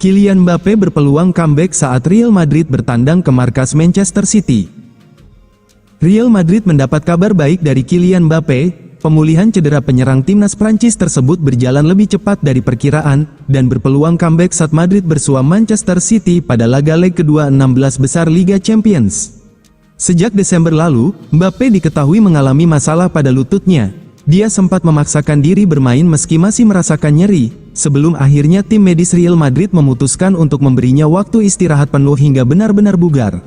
Kylian Mbappé berpeluang comeback saat Real Madrid bertandang ke markas Manchester City. Real Madrid mendapat kabar baik dari Kylian Mbappé. Pemulihan cedera penyerang timnas Prancis tersebut berjalan lebih cepat dari perkiraan, dan berpeluang comeback saat Madrid bersua Manchester City pada laga leg kedua 16 besar Liga Champions. Sejak Desember lalu, Mbappé diketahui mengalami masalah pada lututnya. Dia sempat memaksakan diri bermain meski masih merasakan nyeri, sebelum akhirnya tim medis Real Madrid memutuskan untuk memberinya waktu istirahat penuh hingga benar-benar bugar.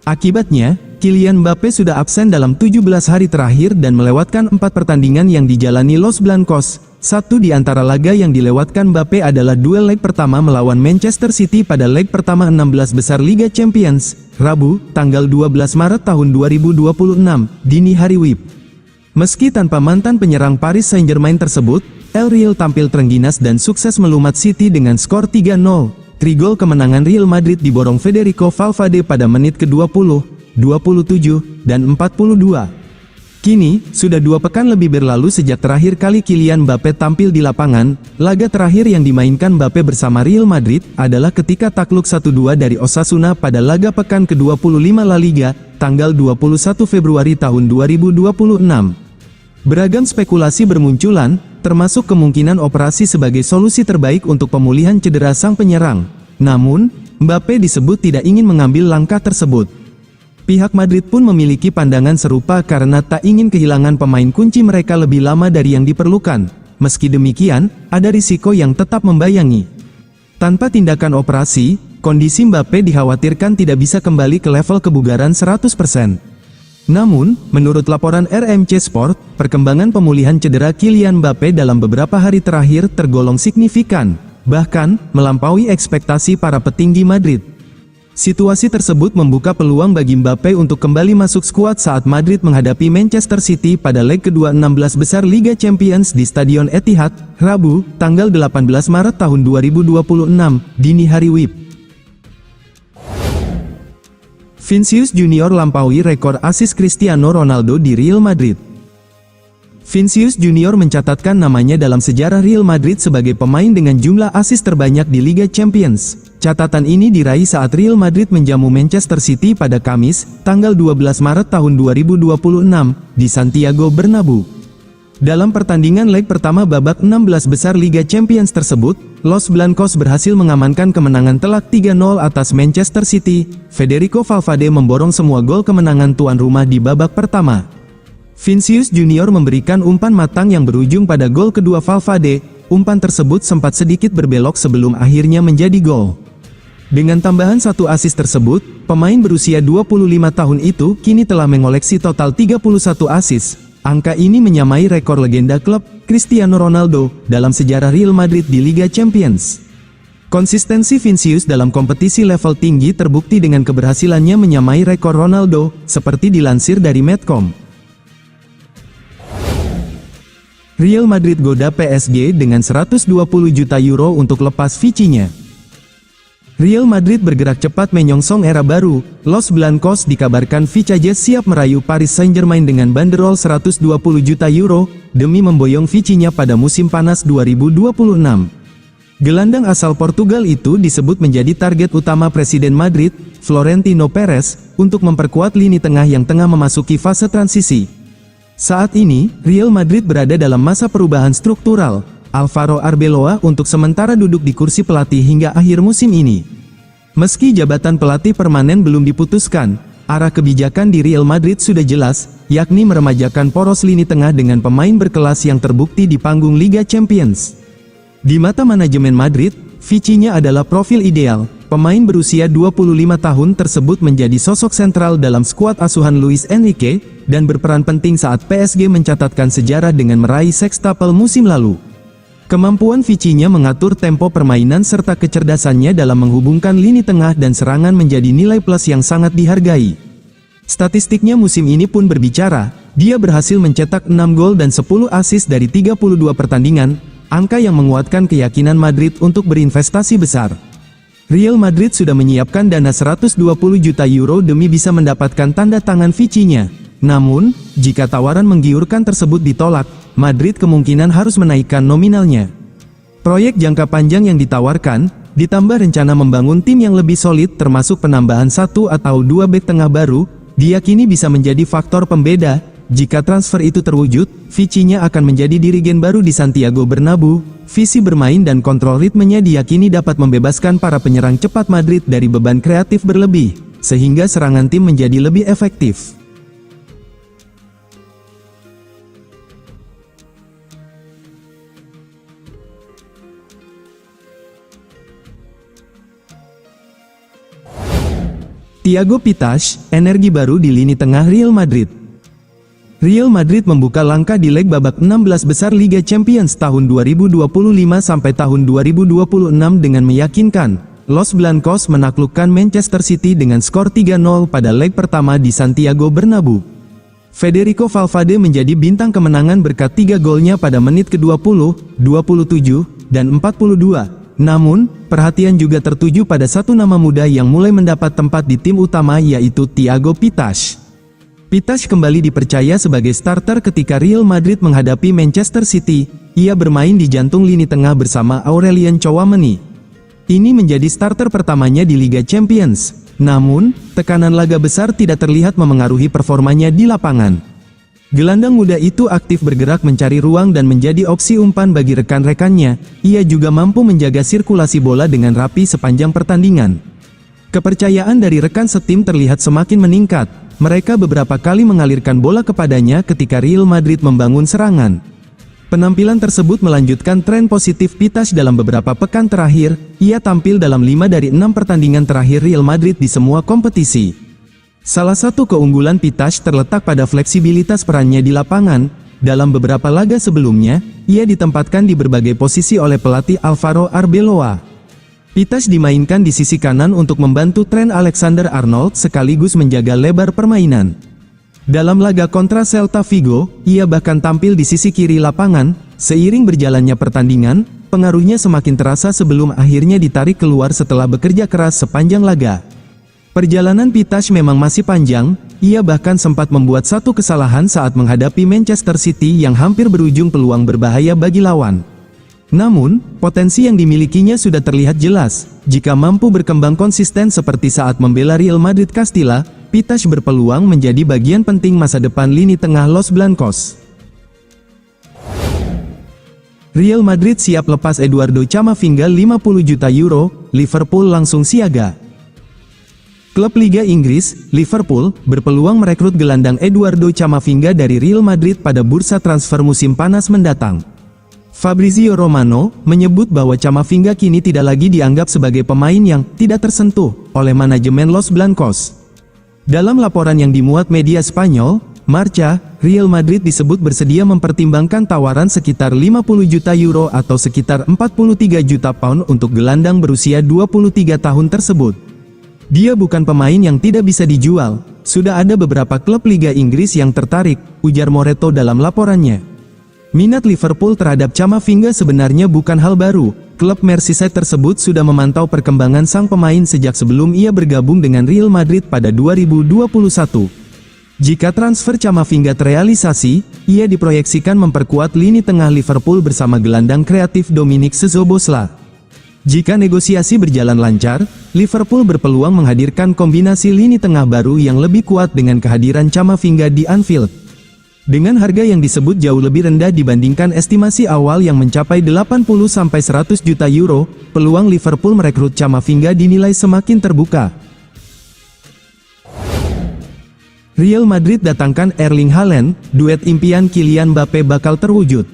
Akibatnya, Kylian Mbappé sudah absen dalam 17 hari terakhir dan melewatkan 4 pertandingan yang dijalani Los Blancos. Satu di antara laga yang dilewatkan Mbappé adalah duel leg pertama melawan Manchester City pada leg pertama 16 besar Liga Champions, Rabu, tanggal 12 Maret tahun 2026, dini hari WIB. Meski tanpa mantan penyerang Paris Saint-Germain tersebut, El Real tampil terengginas dan sukses melumat City dengan skor 3-0. 3 gol kemenangan Real Madrid diborong Federico Valverde pada menit ke-20, 27, dan 42. Kini, sudah 2 pekan lebih berlalu sejak terakhir kali Kylian Mbappé tampil di lapangan. Laga terakhir yang dimainkan Mbappé bersama Real Madrid adalah ketika takluk 1-2 dari Osasuna pada laga pekan ke-25 La Liga, tanggal 21 Februari tahun 2026. Beragam spekulasi bermunculan, termasuk kemungkinan operasi sebagai solusi terbaik untuk pemulihan cedera sang penyerang. Namun, Mbappé disebut tidak ingin mengambil langkah tersebut. Pihak Madrid pun memiliki pandangan serupa karena tak ingin kehilangan pemain kunci mereka lebih lama dari yang diperlukan. Meski demikian, ada risiko yang tetap membayangi. Tanpa tindakan operasi, kondisi Mbappé dikhawatirkan tidak bisa kembali ke level kebugaran 100%. Namun, menurut laporan RMC Sport, perkembangan pemulihan cedera Kylian Mbappé dalam beberapa hari terakhir tergolong signifikan, bahkan melampaui ekspektasi para petinggi Madrid. Situasi tersebut membuka peluang bagi Mbappé untuk kembali masuk skuad saat Madrid menghadapi Manchester City pada leg kedua 16 besar Liga Champions di Stadion Etihad, Rabu, tanggal 18 Maret tahun 2026, dini hari WIB. Vinicius Junior lampaui rekor assist Cristiano Ronaldo di Real Madrid. Vinicius Junior mencatatkan namanya dalam sejarah Real Madrid sebagai pemain dengan jumlah assist terbanyak di Liga Champions. Catatan ini diraih saat Real Madrid menjamu Manchester City pada Kamis, tanggal 12 Maret tahun 2026, di Santiago Bernabeu. Dalam pertandingan leg pertama babak 16 besar Liga Champions tersebut, Los Blancos berhasil mengamankan kemenangan telak 3-0 atas Manchester City. Federico Valverde memborong semua gol kemenangan tuan rumah di babak pertama. Vinicius Junior memberikan umpan matang yang berujung pada gol kedua Valverde. Umpan tersebut sempat sedikit berbelok sebelum akhirnya menjadi gol. Dengan tambahan 1 assist tersebut, pemain berusia 25 tahun itu kini telah mengoleksi total 31 assist. Angka ini menyamai rekor legenda klub, Cristiano Ronaldo, dalam sejarah Real Madrid di Liga Champions. Konsistensi Vinicius dalam kompetisi level tinggi terbukti dengan keberhasilannya menyamai rekor Ronaldo, seperti dilansir dari Medcom. Real Madrid goda PSG dengan 120 juta euro untuk lepas Vici-nya. Real Madrid bergerak cepat menyongsong era baru. Los Blancos dikabarkan Vici siap merayu Paris Saint-Germain dengan banderol 120 juta euro, demi memboyong Vici-nya pada musim panas 2026. Gelandang asal Portugal itu disebut menjadi target utama Presiden Madrid, Florentino Perez, untuk memperkuat lini tengah yang tengah memasuki fase transisi. Saat ini, Real Madrid berada dalam masa perubahan struktural. Alvaro Arbeloa untuk sementara duduk di kursi pelatih hingga akhir musim ini. Meski jabatan pelatih permanen belum diputuskan, arah kebijakan di Real Madrid sudah jelas, yakni meremajakan poros lini tengah dengan pemain berkelas yang terbukti di panggung Liga Champions. Di mata manajemen Madrid, Vici-nya adalah profil ideal. Pemain berusia 25 tahun tersebut menjadi sosok sentral dalam skuad asuhan Luis Enrique, dan berperan penting saat PSG mencatatkan sejarah dengan meraih sextuple musim lalu. Kemampuan Vici-nya mengatur tempo permainan serta kecerdasannya dalam menghubungkan lini tengah dan serangan menjadi nilai plus yang sangat dihargai. Statistiknya musim ini pun berbicara, dia berhasil mencetak 6 gol dan 10 assist dari 32 pertandingan, angka yang menguatkan keyakinan Madrid untuk berinvestasi besar. Real Madrid sudah menyiapkan dana 120 juta euro demi bisa mendapatkan tanda tangan Vici-nya. Namun, jika tawaran menggiurkan tersebut ditolak, Madrid kemungkinan harus menaikkan nominalnya. Proyek jangka panjang yang ditawarkan, Ditambah rencana membangun tim yang lebih solid termasuk penambahan 1 atau 2 bek tengah baru, diyakini bisa menjadi faktor pembeda. Jika transfer itu terwujud, Vichy-nya akan menjadi dirigen baru di Santiago Bernabeu. Visi bermain dan kontrol ritmenya diyakini dapat membebaskan para penyerang cepat Madrid dari beban kreatif berlebih, sehingga serangan tim menjadi lebih efektif. Thiago Pitas, energi baru di lini tengah Real Madrid. Real Madrid membuka langkah di leg babak 16 besar Liga Champions tahun 2025 sampai tahun 2026 dengan meyakinkan. Los Blancos menaklukkan Manchester City dengan skor 3-0 pada leg pertama di Santiago Bernabeu. Federico Valverde menjadi bintang kemenangan berkat 3 golnya pada menit ke-20, 27, dan 42. Namun, perhatian juga tertuju pada satu nama muda yang mulai mendapat tempat di tim utama yaitu Thiago Pitas. Pitas kembali dipercaya sebagai starter ketika Real Madrid menghadapi Manchester City. Ia bermain di jantung lini tengah bersama Aurelien Tchouaméni. Ini menjadi starter pertamanya di Liga Champions. Namun, tekanan laga besar tidak terlihat memengaruhi performanya di lapangan. Gelandang muda itu aktif bergerak mencari ruang dan menjadi opsi umpan bagi rekan-rekannya. Ia juga mampu menjaga sirkulasi bola dengan rapi sepanjang pertandingan. Kepercayaan dari rekan setim terlihat semakin meningkat. Mereka beberapa kali mengalirkan bola kepadanya ketika Real Madrid membangun serangan. Penampilan tersebut melanjutkan tren positif Pitas dalam beberapa pekan terakhir. Ia tampil dalam 5 dari 6 pertandingan terakhir Real Madrid di semua kompetisi. Salah satu keunggulan Pitas terletak pada fleksibilitas perannya di lapangan. Dalam beberapa laga sebelumnya, ia ditempatkan di berbagai posisi oleh pelatih Alvaro Arbeloa. Pitas dimainkan di sisi kanan untuk membantu Trent Alexander-Arnold sekaligus menjaga lebar permainan. Dalam laga kontra Celta Vigo, ia bahkan tampil di sisi kiri lapangan. Seiring berjalannya pertandingan, pengaruhnya semakin terasa sebelum akhirnya ditarik keluar setelah bekerja keras sepanjang laga. Perjalanan Pitas memang masih panjang. Ia bahkan sempat membuat satu kesalahan saat menghadapi Manchester City yang hampir berujung peluang berbahaya bagi lawan. Namun, potensi yang dimilikinya sudah terlihat jelas. Jika mampu berkembang konsisten seperti saat membela Real Madrid Castilla, Pitas berpeluang menjadi bagian penting masa depan lini tengah Los Blancos. Real Madrid siap lepas Eduardo Camavinga 50 juta euro, Liverpool langsung siaga. Klub Liga Inggris, Liverpool, berpeluang merekrut gelandang Eduardo Camavinga dari Real Madrid pada bursa transfer musim panas mendatang. Fabrizio Romano menyebut bahwa Camavinga kini tidak lagi dianggap sebagai pemain yang tidak tersentuh oleh manajemen Los Blancos. Dalam laporan yang dimuat media Spanyol, Marca, Real Madrid disebut bersedia mempertimbangkan tawaran sekitar 50 juta euro atau sekitar 43 juta pound untuk gelandang berusia 23 tahun tersebut. Dia bukan pemain yang tidak bisa dijual, sudah ada beberapa klub Liga Inggris yang tertarik, ujar Moreto dalam laporannya. Minat Liverpool terhadap Camavinga sebenarnya bukan hal baru. Klub Merseyside tersebut sudah memantau perkembangan sang pemain sejak sebelum ia bergabung dengan Real Madrid pada 2021. Jika transfer Camavinga terrealisasi, ia diproyeksikan memperkuat lini tengah Liverpool bersama gelandang kreatif Dominik Szoboszlai. Jika negosiasi berjalan lancar, Liverpool berpeluang menghadirkan kombinasi lini tengah baru yang lebih kuat dengan kehadiran Camavinga di Anfield. Dengan harga yang disebut jauh lebih rendah dibandingkan estimasi awal yang mencapai 80-100 juta euro, peluang Liverpool merekrut Camavinga dinilai semakin terbuka. Real Madrid datangkan Erling Haaland, duet impian Kylian Mbappe bakal terwujud.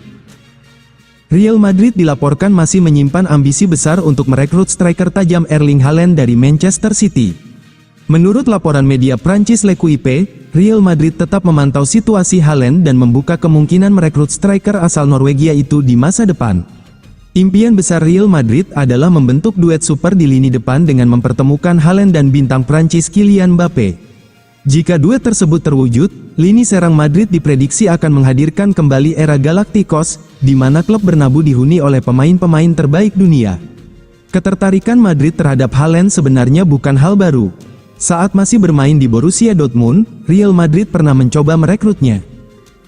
Real Madrid dilaporkan masih menyimpan ambisi besar untuk merekrut striker tajam Erling Haaland dari Manchester City. Menurut laporan media Prancis L'Equipe, Real Madrid tetap memantau situasi Haaland dan membuka kemungkinan merekrut striker asal Norwegia itu di masa depan. Impian besar Real Madrid adalah membentuk duet super di lini depan dengan mempertemukan Haaland dan bintang Prancis Kylian Mbappe. Jika duet tersebut terwujud, lini serang Madrid diprediksi akan menghadirkan kembali era Galacticos, di mana klub Bernabeu dihuni oleh pemain-pemain terbaik dunia. Ketertarikan Madrid terhadap Haaland sebenarnya bukan hal baru. Saat masih bermain di Borussia Dortmund, Real Madrid pernah mencoba merekrutnya.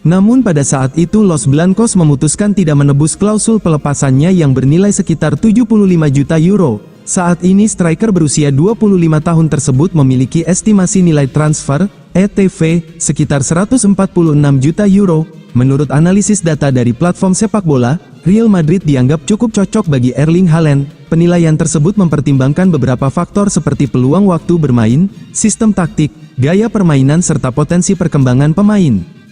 Namun pada saat itu Los Blancos memutuskan tidak menebus klausul pelepasannya yang bernilai sekitar 75 juta euro. Saat ini striker berusia 25 tahun tersebut memiliki estimasi nilai transfer, ETV, sekitar 146 juta euro. Menurut analisis data dari platform sepak bola, Real Madrid dianggap cukup cocok bagi Erling Haaland. Penilaian tersebut mempertimbangkan beberapa faktor seperti peluang waktu bermain, sistem taktik, gaya permainan serta potensi perkembangan pemain.